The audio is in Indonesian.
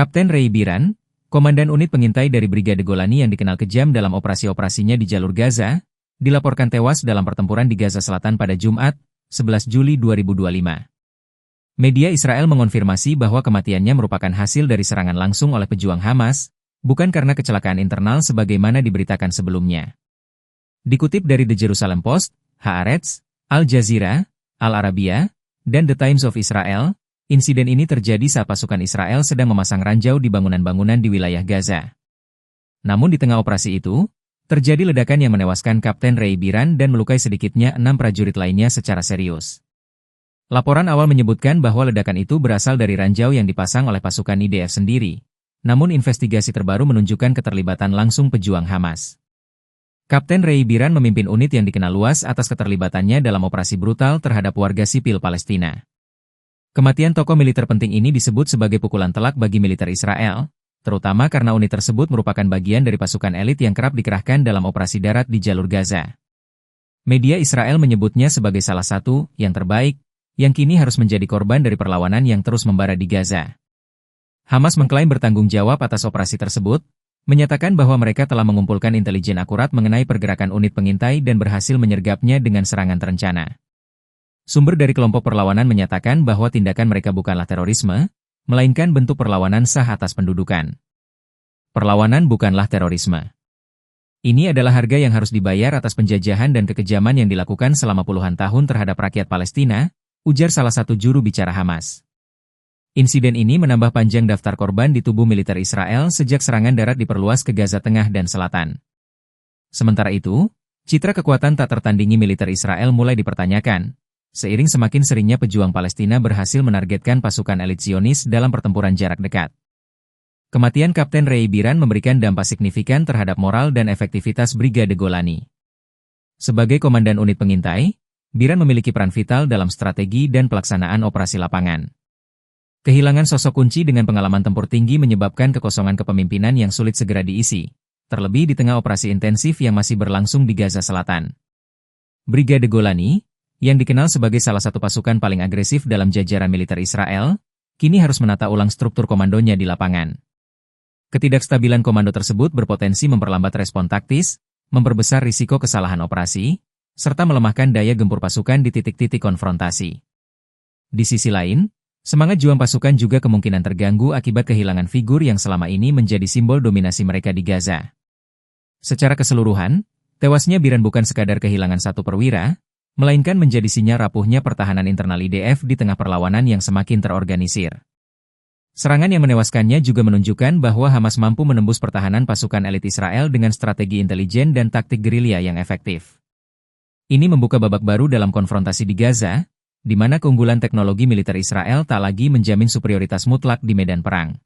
Kapten Ray Biran, komandan unit pengintai dari Brigade Golani yang dikenal kejam dalam operasi-operasinya di jalur Gaza, dilaporkan tewas dalam pertempuran di Gaza Selatan pada Jumat, 11 Juli 2025. Media Israel mengonfirmasi bahwa kematiannya merupakan hasil dari serangan langsung oleh pejuang Hamas, bukan karena kecelakaan internal sebagaimana diberitakan sebelumnya. Dikutip dari The Jerusalem Post, Haaretz, Al Jazeera, Al Arabiya, dan The Times of Israel, insiden ini terjadi saat pasukan Israel sedang memasang ranjau di bangunan-bangunan di wilayah Gaza. Namun di tengah operasi itu, terjadi ledakan yang menewaskan Kapten Ray Biran dan melukai sedikitnya 6 prajurit lainnya secara serius. Laporan awal menyebutkan bahwa ledakan itu berasal dari ranjau yang dipasang oleh pasukan IDF sendiri. Namun investigasi terbaru menunjukkan keterlibatan langsung pejuang Hamas. Kapten Ray Biran memimpin unit yang dikenal luas atas keterlibatannya dalam operasi brutal terhadap warga sipil Palestina. Kematian tokoh militer penting ini disebut sebagai pukulan telak bagi militer Israel, terutama karena unit tersebut merupakan bagian dari pasukan elit yang kerap dikerahkan dalam operasi darat di jalur Gaza. Media Israel menyebutnya sebagai salah satu yang terbaik, yang kini harus menjadi korban dari perlawanan yang terus membara di Gaza. Hamas mengklaim bertanggung jawab atas operasi tersebut, menyatakan bahwa mereka telah mengumpulkan intelijen akurat mengenai pergerakan unit pengintai dan berhasil menyergapnya dengan serangan terencana. Sumber dari kelompok perlawanan menyatakan bahwa tindakan mereka bukanlah terorisme, melainkan bentuk perlawanan sah atas pendudukan. Perlawanan bukanlah terorisme. Ini adalah harga yang harus dibayar atas penjajahan dan kekejaman yang dilakukan selama puluhan tahun terhadap rakyat Palestina, ujar salah satu juru bicara Hamas. Insiden ini menambah panjang daftar korban di tubuh militer Israel sejak serangan darat diperluas ke Gaza Tengah dan Selatan. Sementara itu, citra kekuatan tak tertandingi militer Israel mulai dipertanyakan, seiring semakin seringnya pejuang Palestina berhasil menargetkan pasukan elit Zionis dalam pertempuran jarak dekat. Kematian Kapten Ray Biran memberikan dampak signifikan terhadap moral dan efektivitas Brigade Golani. Sebagai komandan unit pengintai, Biran memiliki peran vital dalam strategi dan pelaksanaan operasi lapangan. Kehilangan sosok kunci dengan pengalaman tempur tinggi menyebabkan kekosongan kepemimpinan yang sulit segera diisi, terlebih di tengah operasi intensif yang masih berlangsung di Gaza Selatan. Brigade Golani, yang dikenal sebagai salah satu pasukan paling agresif dalam jajaran militer Israel, kini harus menata ulang struktur komandonya di lapangan. Ketidakstabilan komando tersebut berpotensi memperlambat respon taktis, memperbesar risiko kesalahan operasi, serta melemahkan daya gempur pasukan di titik-titik konfrontasi. Di sisi lain, semangat juang pasukan juga kemungkinan terganggu akibat kehilangan figur yang selama ini menjadi simbol dominasi mereka di Gaza. Secara keseluruhan, tewasnya Biran bukan sekadar kehilangan satu perwira, melainkan menjadi sinyal rapuhnya pertahanan internal IDF di tengah perlawanan yang semakin terorganisir. Serangan yang menewaskannya juga menunjukkan bahwa Hamas mampu menembus pertahanan pasukan elit Israel dengan strategi intelijen dan taktik gerilya yang efektif. Ini membuka babak baru dalam konfrontasi di Gaza, di mana keunggulan teknologi militer Israel tak lagi menjamin superioritas mutlak di medan perang.